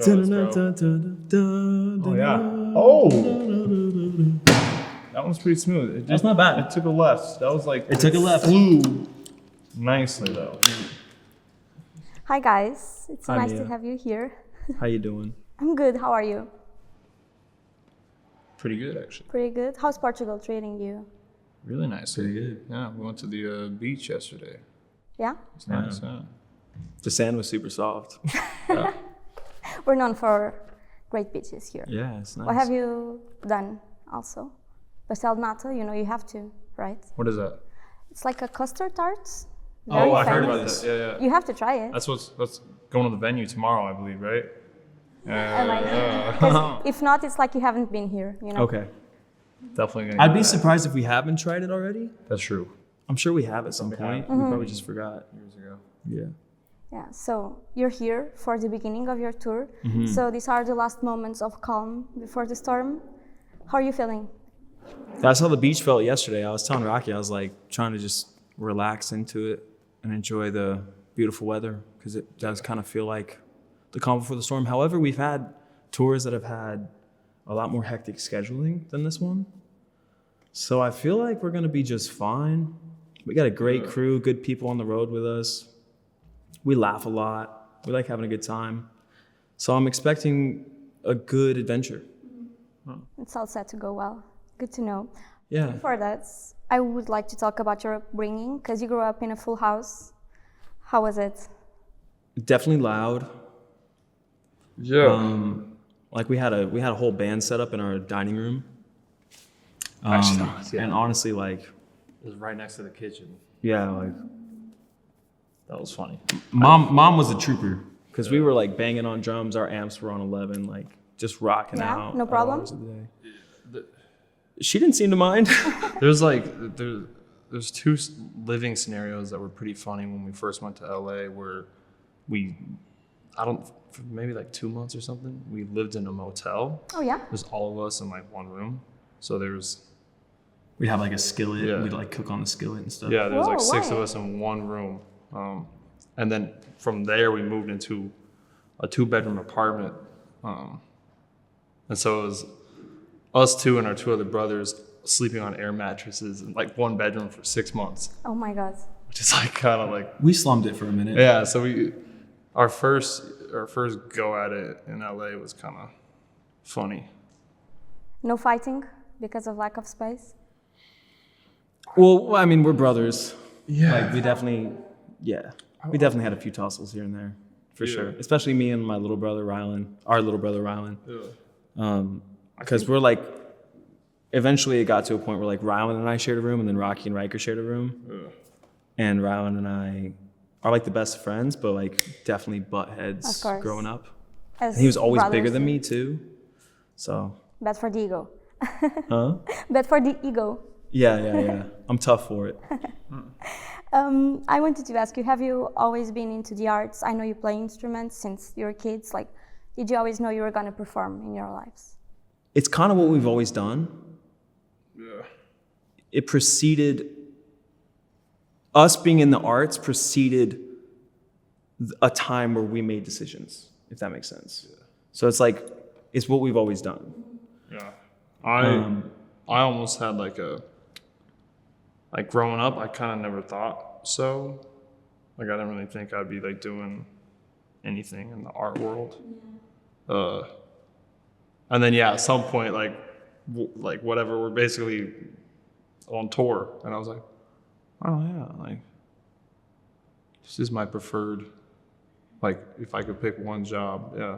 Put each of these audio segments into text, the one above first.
Show us, bro. Oh, yeah. Oh! That one's pretty smooth. That's not bad. It took a left. That was like... It took a left. Flew nicely, though. Hi, guys. It's so Hi, nice Mia. to have you here. How you doing? I'm good. How are you? Pretty good, actually. Pretty good. How's Portugal treating you? Really nice. Pretty good. Yeah, we went to the beach yesterday. Yeah? It's nice, yeah. The sand was super soft. Yeah. We're known for great beaches here. Yeah, it's nice. What have you done also? Pastel de nata, you know you have to, right? What is that? It's like a custard tart. Oh, I heard famous. about this. Yeah, yeah. You have to try it. That's going to the venue tomorrow, I believe, right? Yeah. 'Cause if not, it's like you haven't been here, you know? Okay. Definitely gonna I'd get be that. surprised if we haven't tried it already. That's true. I'm sure we have at some point. We probably just forgot. Years ago. Yeah. Yeah, so you're here for the beginning of your tour. So these are the last moments of calm before the storm. How are you feeling? That's how the beach felt yesterday. I was telling Rocky, I was like trying to just relax into it and enjoy the beautiful weather because it does kind of feel like the calm before the storm. However, we've had tours that have had a lot more hectic scheduling than this one. So I feel like we're going to be just fine. We got a great crew, good people on the road with us. We laugh a lot. We like having a good time. So I'm expecting a good adventure. It's all set to go well. Good to know. Yeah. Before that, I would like to talk about your upbringing because you grew up in a full house. How was it? Definitely loud. Yeah. Like we had a whole band set up in our dining room. Actually, yeah. And honestly, like, It was right next to the kitchen. yeah, like That was funny. mom was a trooper because we were like banging on drums. Our amps were on 11, like just rocking Yeah, out. no at all problem? hours of the day. She didn't seem to mind. There's two living scenarios that were pretty funny when we first went to LA where for maybe like 2 months or something, we lived in a motel. Oh, yeah? There's all of us in like one room. So We'd have like a skillet. Yeah. We'd like cook on the skillet and stuff. yeah, there was like Whoa, 6 of why? us in one room. And then from there we moved into a 2-bedroom apartment. And so it was us two and our 2 other brothers sleeping on air mattresses in like 1 bedroom for 6 months, Oh my God. which is like kind of like, We slummed it for a minute. yeah. So our first go at it in LA was kind of funny. No fighting because of lack of space? Well, I mean, we're brothers. Yeah. Like we definitely had a few tussles here and there, for Yeah. sure. Especially me and my little brother Rylan, our little brother Rylan. Yeah. Because we're like, eventually it got to a point where like Rylan and I shared a room, and then Rocky and Riker shared a room. Yeah. And Rylan and I are like the best friends, but like definitely butt heads Of course. growing up. As And he was always brothers bigger than do. me too. So, Bad for the ego. huh? Bad for the ego. Yeah. I'm tough for it. I wanted to ask you, have you always been into the arts? I know you play instruments since you were kids. Like, did you always know you were going to perform in your lives? It's kind of what we've always done. Yeah. It preceded us being in the arts preceded a time where we made decisions, if that makes sense. Yeah. So it's like, it's what we've always done. Yeah. I almost had like growing up, I kind of never thought so. Like I didn't really think I'd be like doing anything in the art world. And then yeah, at some point like whatever, we're basically on tour, and I was like, oh yeah, like this is my preferred. Like if I could pick one job, yeah,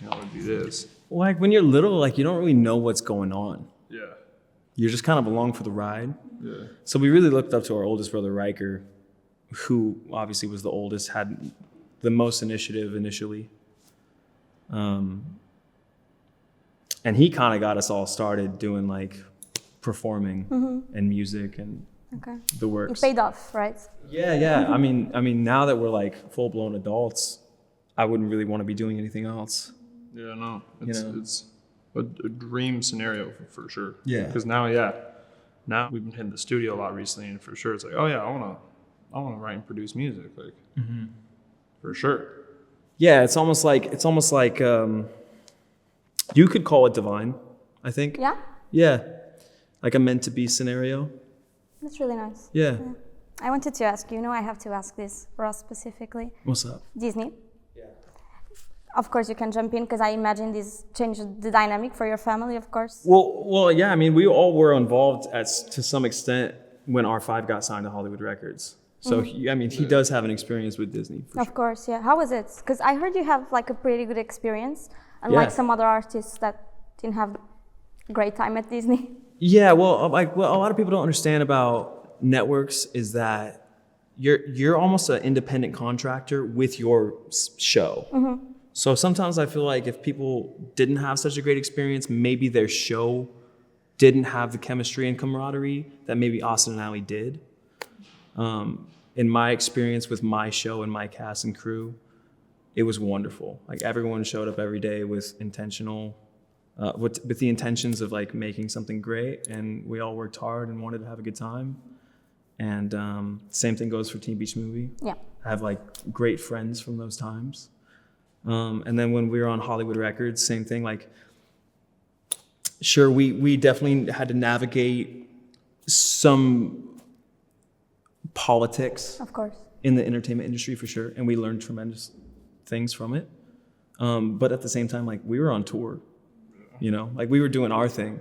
it would be this. Like when you're little, like you don't really know what's going on. Yeah. You're just kind of along for the ride. Yeah. So we really looked up to our oldest brother, Riker, who obviously was the oldest, had the most initiative initially. And he kind of got us all started doing like performing and music and Okay. the It works. paid off, right? Yeah. I mean, now that we're like full-blown adults, I wouldn't really want to be doing anything else. Yeah, no, know? it's a dream scenario for sure. Yeah. Because now we've been hitting the studio a lot recently, and for sure it's like, oh yeah, I wanna write and produce music, like for sure. Yeah, it's almost like you could call it divine, I think. Yeah? Yeah, like a meant to be scenario. That's really nice. Yeah. I wanted to ask you, I have to ask this, Ross specifically. What's up? Disney. Yeah. Of course, you can jump in because I imagine this changed the dynamic for your family, of course. Well, yeah. I mean, we all were involved to some extent when R5 got signed to Hollywood Records. So he does have an experience with Disney. Of course, yeah. How was it? Because I heard you have like a pretty good experience, unlike some other artists that didn't have a great time at Disney. Yeah, well, what a lot of people don't understand about networks is that you're almost an independent contractor with your show. Mm-hmm. So sometimes I feel like if people didn't have such a great experience, maybe their show didn't have the chemistry and camaraderie that maybe Austin and Ally did. In my experience with my show and my cast and crew, it was wonderful. Like everyone showed up every day with the intentions of like making something great, and we all worked hard and wanted to have a good time. And same thing goes for Teen Beach Movie. Yeah, I have like great friends from those times. And then when we were on Hollywood Records, same thing. Like, sure, we definitely had to navigate some politics, of course, in the entertainment industry for sure, and we learned tremendous things from it. But at the same time, like we were on tour, like we were doing our thing.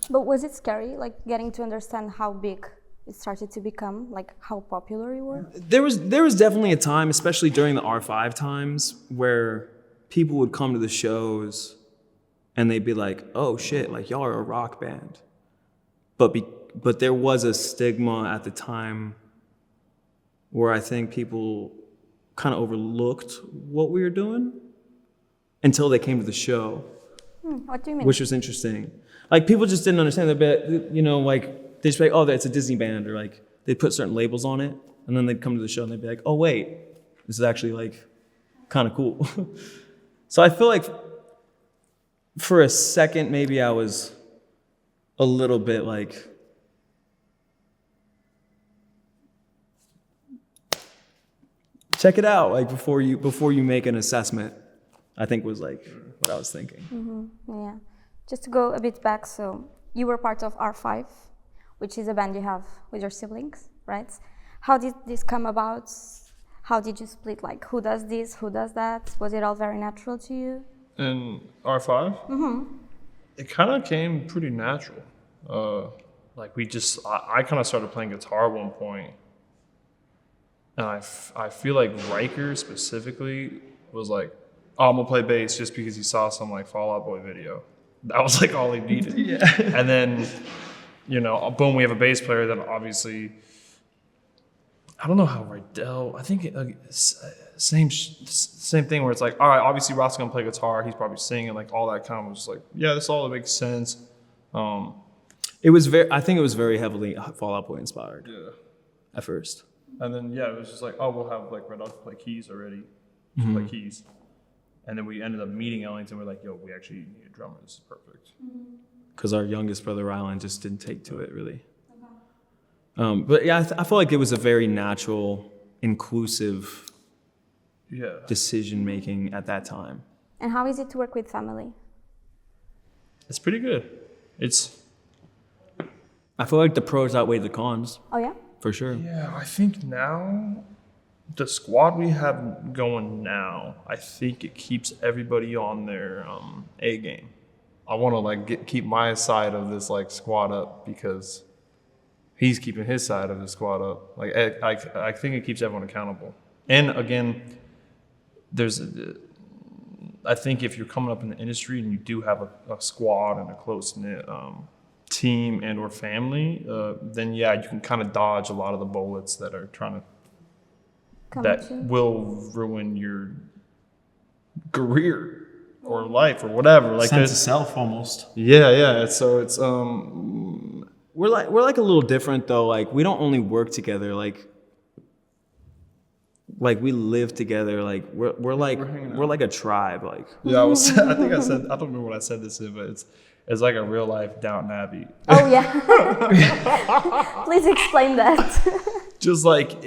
But was it scary, like getting to understand how big it started to become, like how popular you were? There was definitely a time, especially during the R5 times, where people would come to the shows and they'd be like, "Oh shit, like y'all are a rock band," but there was a stigma at the time where I think people kind of overlooked what we were doing until they came to the show. What do you mean? Which was interesting. Like people just didn't understand the bit, like they'd just be like, "Oh, it's a Disney band," or like they'd put certain labels on it, and then they'd come to the show and they'd be like, "Oh wait, this is actually like kind of cool." So I feel like for a second maybe I was a little bit like, check it out, like before you make an assessment, I think was like what I was thinking. Mm-hmm. Yeah. Just to go a bit back, so you were part of R5, which is a band you have with your siblings, right? How did this come about? How did you split? Like, who does this? Who does that? Was it all very natural to you? In R5? Mm-hmm. It kind of came pretty natural. Like I kind of started playing guitar at one point. And I feel like Riker specifically was like, "Oh, I'm gonna play bass," just because he saw some like Fall Out Boy video. That was like all he needed. Yeah. And then, boom, we have a bass player that obviously, I don't know how Rydell, I think same thing where it's like, all right, obviously Ross gonna play guitar, he's probably singing, like all that kind of was just like, yeah, this all makes sense. I think it was very heavily Fall Out Boy inspired. Yeah. At first. And then, it was just like, oh, we'll have like Red Dog play keys already. Play keys. And then we ended up meeting Ellington. We're like, yo, we actually need a drummer. This is perfect. Because our youngest brother, Rylan, just didn't take to it, really. But yeah, I feel like it was a very natural, inclusive decision-making at that time. And how is it to work with family? It's pretty good. I feel like the pros outweigh the cons. Oh, yeah? For sure. Yeah, I think now, the squad we have going now, I think it keeps everybody on their A game. I want to like keep my side of this like squad up because he's keeping his side of the squad up. Like I think it keeps everyone accountable. And again, I think if you're coming up in the industry and you do have a squad and a close knit team and or family, then you can kind of dodge a lot of the bullets that are trying to will ruin your career or life or whatever. Like sense of self almost. Yeah. So it's we're like a little different though. Like we don't only work together. Like we live together. Like we're like a tribe. Like yeah, I think I said, I don't remember what I said this in, but it's like a real life Downton Abbey. Oh yeah. Please explain that. Just like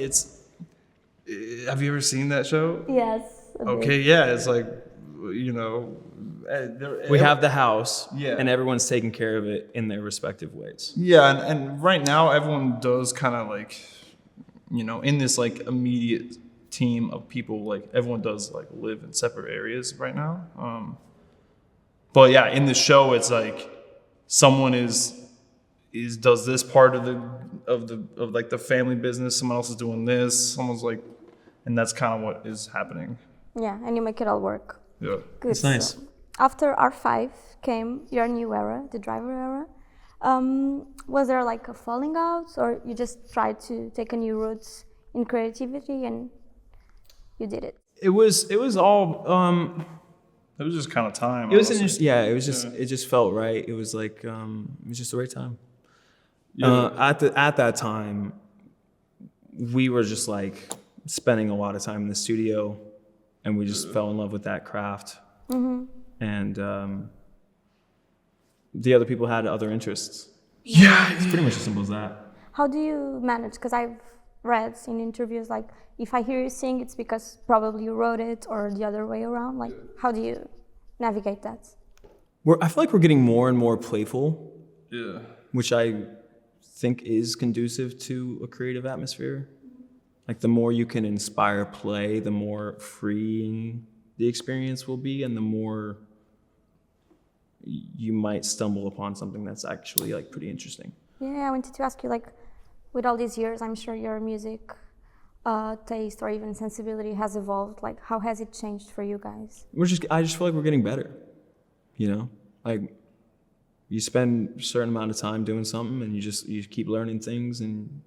have you ever seen that show? Yes. a okay, bit. yeah, it's like, We have the house, Yeah. and everyone's taking care of it in their respective ways. Yeah, and right now everyone does kind of like, in this like immediate team of people, like everyone does like live in separate areas right now. But yeah, in the show, it's like someone does this part of the family business. Someone else is doing this. Someone's like, and that's kind of what is happening. Yeah, and you make it all work. Yeah. Good. It's nice. So, after R5 came your new era, the driver era. Was there like a falling out, or you just tried to take a new route in creativity and you did it? It was all. It was just kind of time. It was honestly. it just felt right. It was like it was just the right time. Yeah. At that time, we were just like spending a lot of time in the studio, and we just fell in love with that craft. Mm-hmm. And the other people had other interests. Yeah. It's pretty much as simple as that. How do you manage? Because I've read in interviews like, if I hear you sing, it's because probably you wrote it, or the other way around. Like, how do you navigate that? I feel like we're getting more and more playful, Yeah. which I think is conducive to a creative atmosphere. Like the more you can inspire play, the more freeing the experience will be, and the more you might stumble upon something that's actually like pretty interesting. Yeah, I wanted to ask you, like, with all these years, I'm sure your music taste or even sensibility has evolved. Like, how has it changed for you guys? I just feel like we're getting better, like you spend a certain amount of time doing something and you keep learning things, and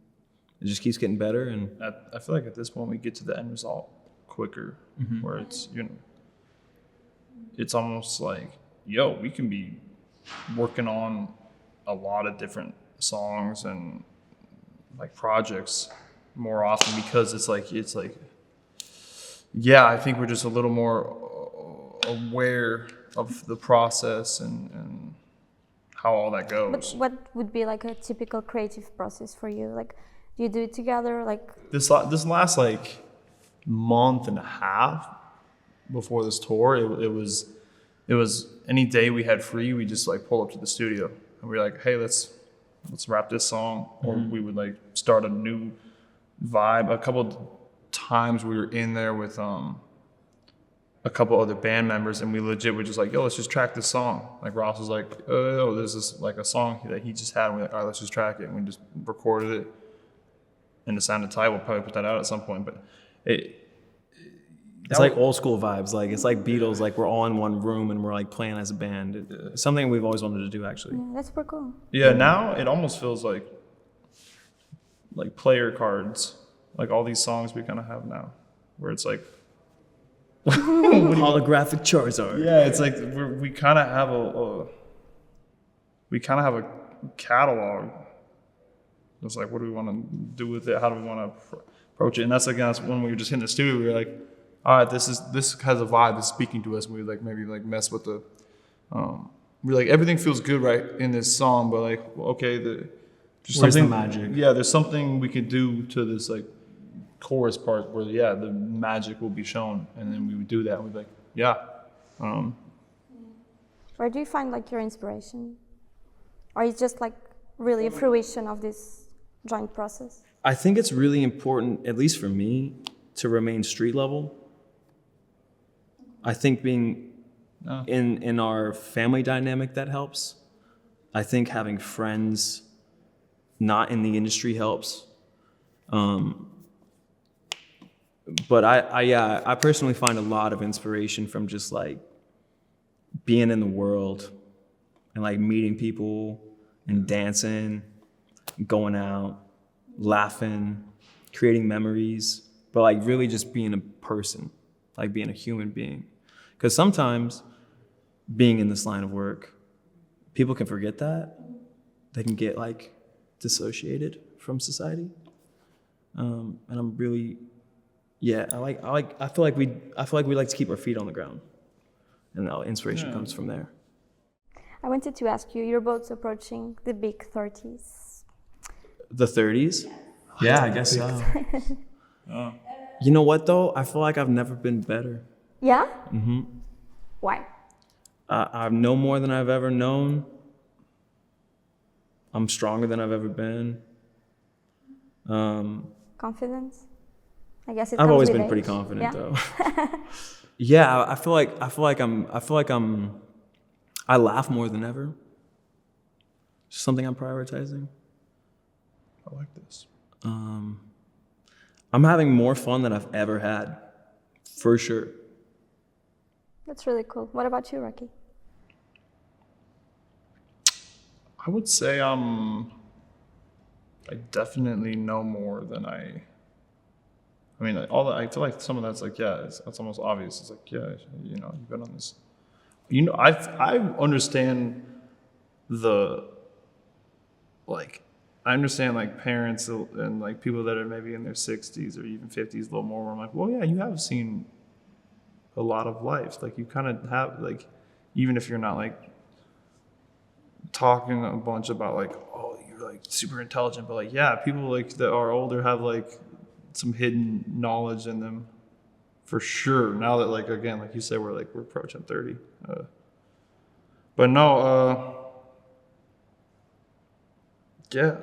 it just keeps getting better. And I feel like at this point we get to the end result quicker, where it's, it's almost like, we can be working on a lot of different songs and like projects more often, because it's like I think we're just a little more aware of the process and how all that goes. But what would be like a typical creative process for you? Like, do you do it together? Like, This last like month and a half before this tour, it was any day we had free, we just like pull up to the studio and we're like, hey, let's rap this song. Or we would like start a new vibe. A couple times we were in there with a couple other band members, and we legit were just like, let's just track this song. Like Ross was like, there's this like a song that he just had, and we're like, all right, let's just track it. And we just recorded it, and it sounded tight. We'll probably put that out at some point, but it's like old school vibes. Like it's like Beatles. Like we're all in one room and we're like playing as a band. It's something we've always wanted to do, actually. yeah, that's super cool. Yeah, now it almost feels like player cards, like all these songs we kind of have now, where it's like Holographic Charizard. yeah, it's like we kind of have a catalog. It's like, what do we want to do with it? How do we want to approach it? And that's when we were just in the studio, we were like, all right, this has a vibe that's speaking to us. And we like maybe like mess with the we're like, everything feels good right in this song, but like, okay, Where's the magic? Yeah, there's something we could do to this like chorus part where the magic will be shown, and then we would do that. And we'd be like, Where do you find like your inspiration? Or is it just like really a fruition of this joint process? I think it's really important, at least for me, to remain street level. I think being in our family dynamic, that helps. I think having friends not in the industry helps. But I personally find a lot of inspiration from just like being in the world and like meeting people and dancing, going out, laughing, creating memories, but like really just being a person, like being a human being. Because sometimes being in this line of work, people can forget that. They can get like dissociated from society. And I'm really, I feel like we like to keep our feet on the ground, and our inspiration comes from there. I wanted to ask you, you're both approaching the big 30s. The 30s? Yeah, I guess so. You know what though? I feel like I've never been better. Yeah? Mm-hmm. Why? I know more than I've ever known. I'm stronger than I've ever been. Confidence? I guess it I've comes always with been age. pretty confident, Yeah? though. Yeah, I feel like I laugh more than ever. It's something I'm prioritizing. I like this. I'm having more fun than I've ever had, for sure. That's really cool. What about you, Rocky? I would say I definitely know more than I mean, like, I feel like some of that's like, yeah, it's almost obvious. It's like, yeah, you know, you've been on this. You know, I understand I understand like parents and like people that are maybe in their 60s or even 50s a little more. Where I'm like, well, yeah, you have seen a lot of life. Like you kind of have like, even if you're not like talking a bunch about like, oh, you're like super intelligent, but like, yeah, people like that are older have like some hidden knowledge in them for sure. Now that like, again, like you said, we're approaching 30. But no, yeah,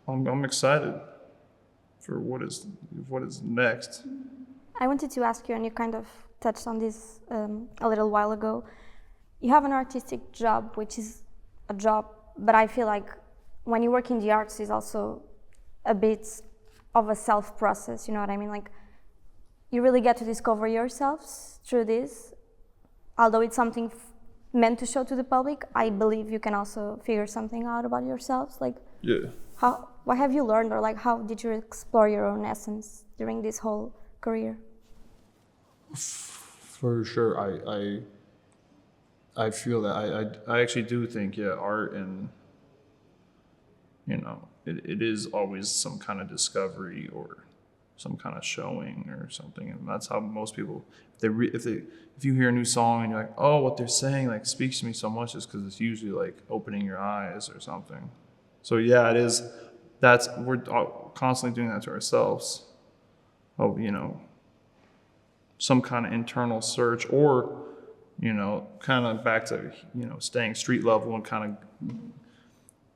I'm excited for what is next. I wanted to ask you, and you kind of touched on this a little while ago. You have an artistic job, which is a job, but I feel like when you work in the arts, is also a bit of a self process. You know what I mean? Like you really get to discover yourselves through this. Although it's something meant to show to the public, I believe you can also figure something out about yourselves. Like, Yeah. what have you learned, or like how did you explore your own essence during this whole career? For sure, I feel that I actually do think, yeah, art and, you know, it is always some kind of discovery or some kind of showing or something, and that's how most people, if you hear a new song and you're like, oh, what they're saying like speaks to me so much, is because it's usually like opening your eyes or something. So yeah, it is. We're constantly doing that to ourselves. Oh, you know, some kind of internal search, or, you know, kind of back to, you know, staying street level and kind of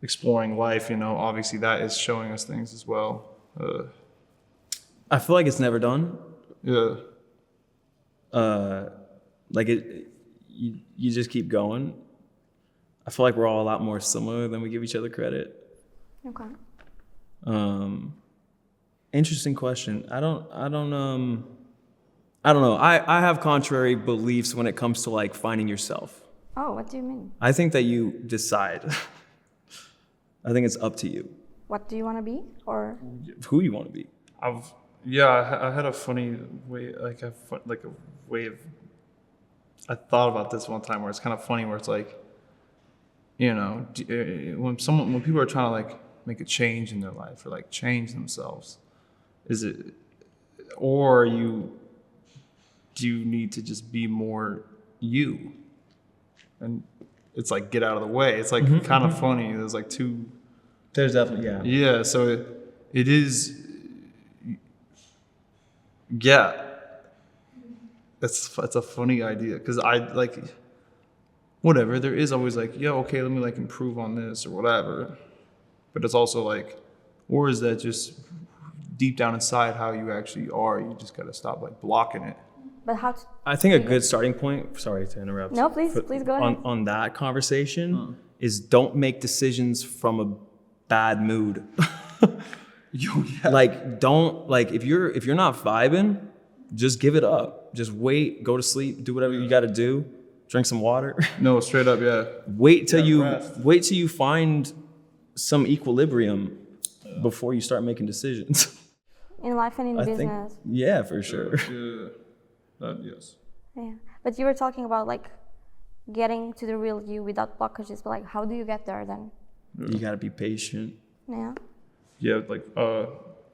exploring life. You know, obviously that is showing us things as well. I feel like it's never done. Yeah. Like you just keep going. I feel like we're all a lot more similar than we give each other credit. Okay. Interesting question. I don't know. I have contrary beliefs when it comes to like finding yourself. Oh, what do you mean? I think that you decide. I think it's up to you. What do you want to be, or Who you want to be. I had a funny way, I thought about this one time where it's kind of funny, where it's like, you know, when people are trying to like make a change in their life or like change themselves, or do you need to just be more you? And it's like, get out of the way. It's like kind of funny. There's like two. There's definitely, yeah. Yeah, so it is. Yeah, it's a funny idea, because I like, whatever. There is always like, yeah, okay, let me like improve on this or whatever. But it's also like, or is that just deep down inside how you actually are? You just gotta stop like blocking it. but how? I think a good starting point, sorry to interrupt. No, please go ahead. On that conversation is don't make decisions from a bad mood. Yeah. Like don't, like if you're not vibing, just give it up. Just wait, go to sleep, do whatever you got to do. Drink some water. No, straight up, yeah. Wait till rest. you find some equilibrium before you start making decisions. In life and in I business. think, yeah, for sure. Yeah. Yes. Yeah, but you were talking about like getting to the real you without blockages. But like, how do you get there then? You got to be patient. Yeah. Yeah, like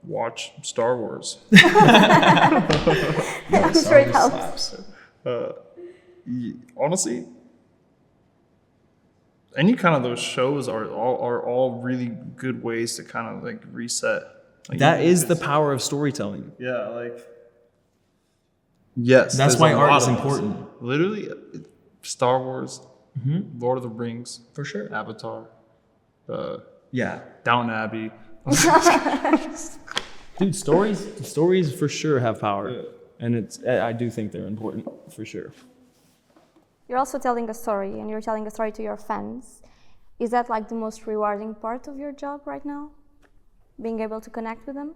watch Star Wars. I'm sure it helps. Honestly, any kind of those shows are all really good ways to kind of like reset. Like, That is the power of storytelling. Yeah, like Yes. That's there's why a art lot is of important. Literally, Star Wars, Lord of the Rings, For sure. Avatar, Yeah. Downton Abbey. Dude, stories for sure have power. And I do think they're important, for sure. You're also telling a story, and you're telling a story to your fans. Is that like the most rewarding part of your job right now? Being able to connect with them?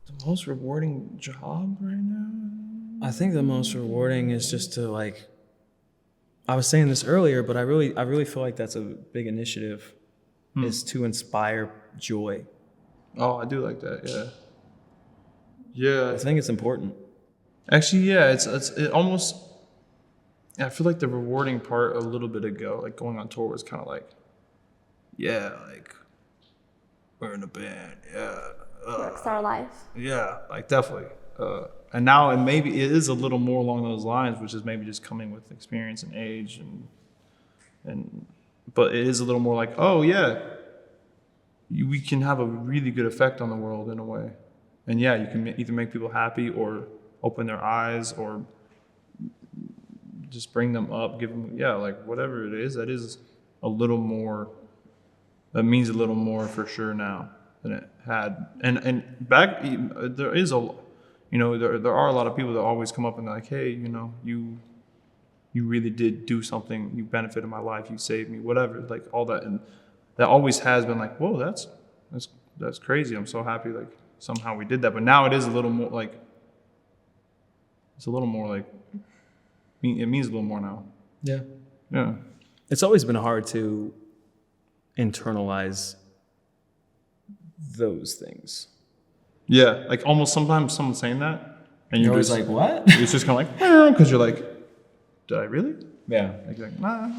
The most rewarding job right now? I think the most rewarding is just to like, I was saying this earlier, but I really feel like that's a big initiative, is to inspire joy. Oh, I do like that. Yeah. I think it's important. Actually, yeah. It almost. I feel like the rewarding part a little bit ago, like going on tour, was kind of like, yeah, like we're in a band, yeah. Rockstar life. Yeah, like definitely. And now it is a little more along those lines, which is maybe just coming with experience and age, but it is a little more like, oh yeah, we can have a really good effect on the world in a way, and yeah, you can either make people happy or open their eyes or just bring them up, give them like whatever it is. That is a little more. That means a little more for sure now than it had. And back there is there are a lot of people that always come up and they're like, hey, you really did do something. You benefited my life. You saved me. Whatever, like all that, and that always has been like, whoa, that's crazy. I'm so happy like somehow we did that. But now it is a little more like. It's a little more like. It means a little more now. Yeah. Yeah. It's always been hard to internalize those things. Yeah, like almost sometimes someone saying that, and You're you're always just like, what? it's just kind of like, because you're like, did I really? Yeah. Like, nah.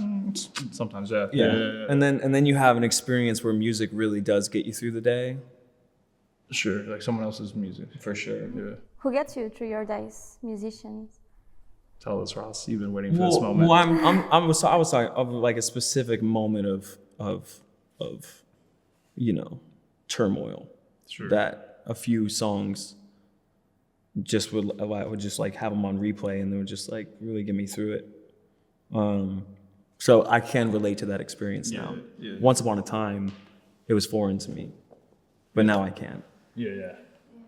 Sometimes, yeah. Yeah. And then you have an experience where music really does get you through the day. Sure, like someone else's music. For sure. Yeah. Who gets you through your days? Musicians? Tell us, Ross. You've been waiting for this moment. Well, I was talking of like a specific moment of turmoil. Sure. That a few songs I would just like have them on replay, and they would just like really get me through it. So I can relate to that experience now. Yeah. Once upon a time, it was foreign to me, but now I can. Yeah.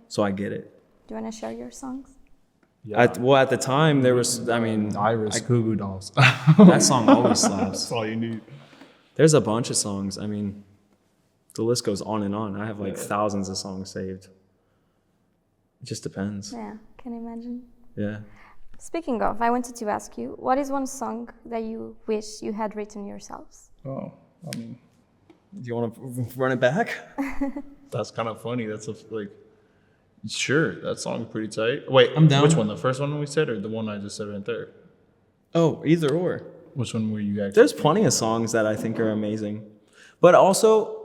So I get it. Do you want to share your songs? Yeah. At the time, there was, Iris, Goo Goo Dolls. that song always slaps. That's all you need. There's a bunch of songs. I mean, the list goes on and on. I have like thousands of songs saved. It just depends. Yeah, can you imagine? Yeah. Speaking of, I wanted to ask you, what is one song that you wish you had written yourselves? Oh, I mean, Do you want to run it back? that's kind of funny. That's sure, that song's pretty tight. Wait, I'm down. Which one? The first one we said, or the one I just said right there? Oh, either or. Which one were you actually? There's plenty of songs that I think are amazing. But also,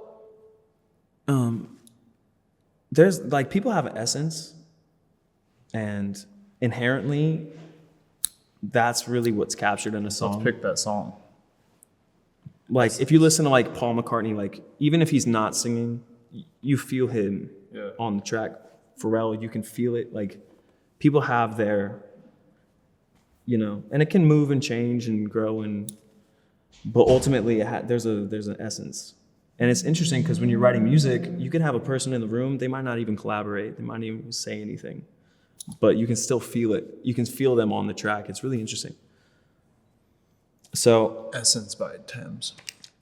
there's like people have an essence, and inherently, that's really what's captured in a song. Let's pick that song. Like if you listen to like Paul McCartney, like even if he's not singing, you feel him on the track. Pharrell, you can feel it. Like people have their, and it can move and change and grow, but ultimately there's an essence. And it's interesting because when you're writing music, you can have a person in the room, they might not even collaborate, they might not even say anything, but you can still feel it. You can feel them on the track. It's really interesting. So Essence by Thames.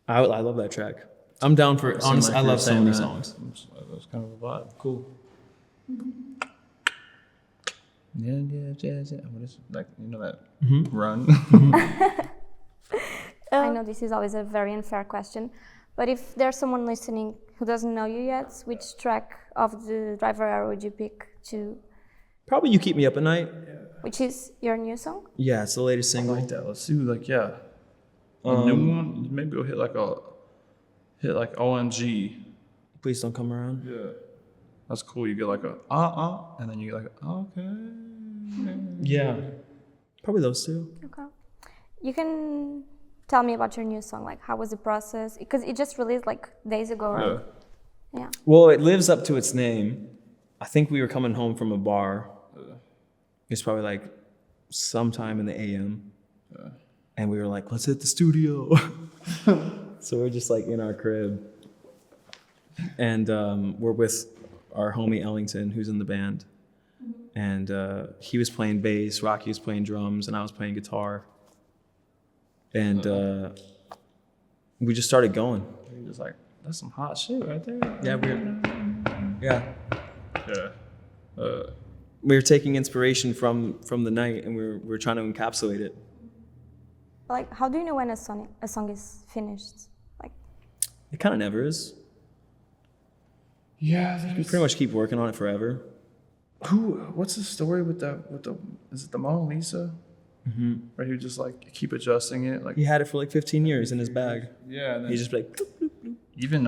I love that track. I'm down for it. Honestly, I love so many songs. That's kind of a vibe. Cool. Yeah. What is like that run? I know this is always a very unfair question, but if there's someone listening who doesn't know you yet, which track of the Driver Era would you pick to? Probably You Keep Me Up at Night. Which is your new song? Yeah, it's the latest I single. like that. Let's do a new one. Maybe we'll hit like OMG. Please Don't Come Around. Yeah. That's cool. You get like a and then you get like okay. Yeah. Probably those two. Okay. You can tell me about your new song. Like, how was the process? Because it just released like days ago, right? Yeah. Well, it lives up to its name. I think we were coming home from a bar. It's probably like sometime in the AM. And we were like, let's hit the studio. So we're just like in our crib. And we're with our homie Ellington, who's in the band. And he was playing bass, Rocky was playing drums, and I was playing guitar. And we just started going. You're just like, that's some hot shit right there. Yeah. We were taking inspiration from the night, and we were trying to encapsulate it. Like, how do you know when a song is finished? Like, It kind of never is. Yeah, You pretty much keep working on it forever. What's the story with the is it the Mona Lisa? Mm-hmm. Where he would just like keep adjusting it, like He had it for like 15 years in his bag. yeah. And then He just be like, bloop, bloop, bloop. even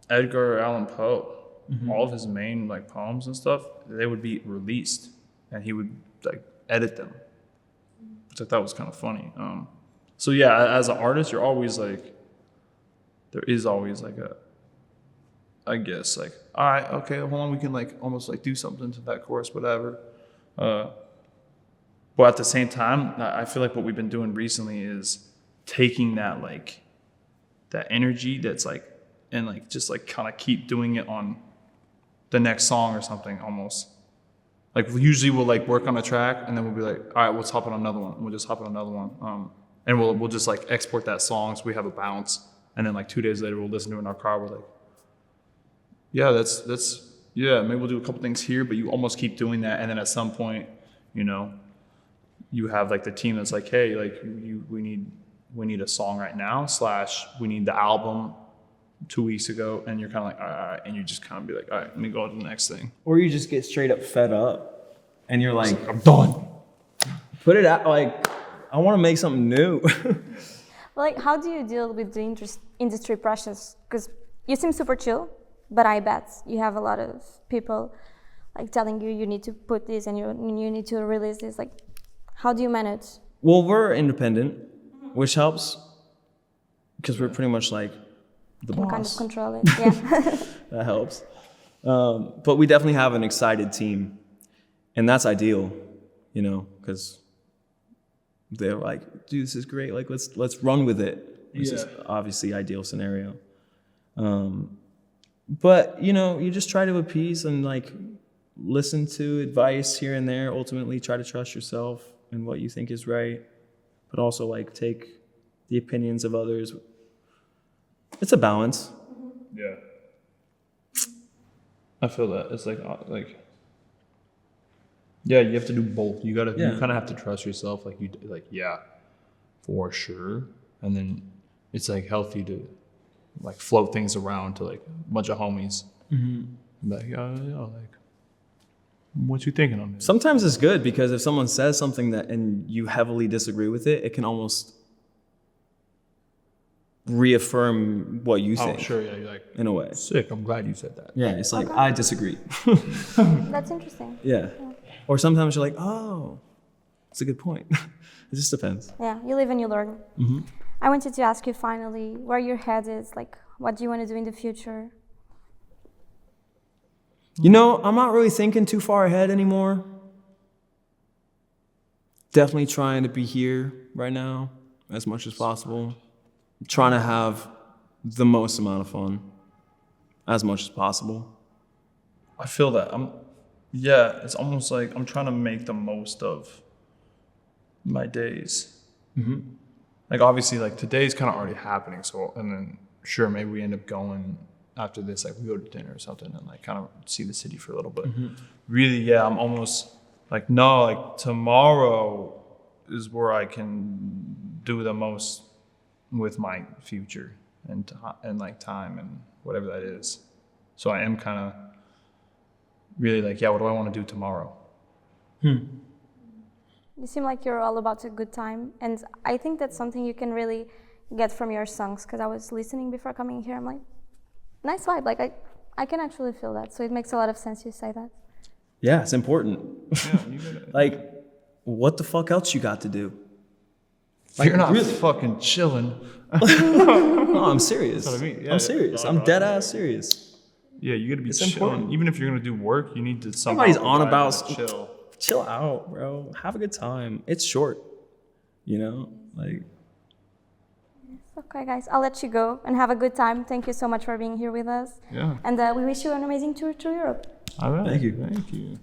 Edgar Allan Poe, all of his main like poems and stuff, they would be released, and he would like edit them, which I thought was kind of funny. So yeah, as an artist, you're always like, there is always like a, I guess like, all right, okay, hold on, we can like almost like do something to that chorus, whatever. But at the same time, I feel like what we've been doing recently is taking that like, that energy that's like, and like just like kind of keep doing it on the next song or something almost. Like usually we'll like work on a track and then we'll be like, all right, let's hop on another one. We'll just hop on another one. And we'll just like export that song so we have a bounce. And then like 2 days later we'll listen to it in our car. We're like, yeah, that's yeah, maybe we'll do a couple things here, but you almost keep doing that. And then at some point, you know, you have like the team that's like, hey, like we need a song right now, / we need the album 2 weeks ago, and you're kind of like, all right, and you just kind of be like, all right, let me go to the next thing. Or you just get straight up fed up, and you're like, I'm done. put it out, like, I want to make something new. like, how do you deal with the industry pressures? Because you seem super chill, but I bet you have a lot of people like telling you need to put this and you need to release this. Like, how do you manage? Well, we're independent, which helps, because we're pretty much like the Can boss. kind of control it. Yeah. That helps. But we definitely have an excited team, and that's ideal, you know, because they're like, dude, this is great. Like, let's run with it. This is obviously ideal scenario. But, you know, you just try to appease and like listen to advice here and there. Ultimately, try to trust yourself and what you think is right, but also like take the opinions of others. It's a balance. Yeah. I feel that. It's like, yeah, you have to do both. You kind of have to trust yourself. Like yeah, for sure. And then it's like healthy to like float things around to like a bunch of homies. Mm-hmm. Like, like, what you thinking on this? Sometimes it's good because if someone says something that and you heavily disagree with it, it can almost reaffirm what you think. Oh, sure, yeah. You're like, in a way. Sick, I'm glad you said that. Yeah, it's like, I disagree. That's interesting. Yeah. Or sometimes you're like, oh, it's a good point. It just depends. Yeah, you live and you learn. Mm-hmm. I wanted to ask you finally where your head is. Like, what do you want to do in the future? You know, I'm not really thinking too far ahead anymore. Definitely trying to be here right now as much as possible. Trying to have the most amount of fun as much as possible. I feel that. It's almost like I'm trying to make the most of my days. Mm-hmm. Like obviously like today's kind of already happening. So, and then sure, maybe we end up going after this, like we go to dinner or something and like kind of see the city for a little bit. Mm-hmm. Really, yeah, I'm almost like, no, like tomorrow is where I can do the most with my future and like time and whatever that is. So I am kind of really like, yeah, what do I want to do tomorrow? You seem like you're all about a good time, and I think that's something you can really get from your songs, because I was listening before coming here. I'm like, nice vibe. Like I can actually feel that, so it makes a lot of sense you say that. Yeah, it's important. Yeah, you gotta, like, what the fuck else you got to do? Like, you're not really fucking chilling. No, I'm serious. That's what I mean. Yeah, I'm serious. I'm dead ass serious. Yeah, you gotta be It's chilling. important. Even if you're gonna do work, you need to somehow Everybody's on about chill. chill out, bro. Have a good time. It's short, you know? Like, Okay, guys, I'll let you go and have a good time. Thank you so much for being here with us. Yeah. And we wish you an amazing tour to Europe. All right. Thank you. Thank you.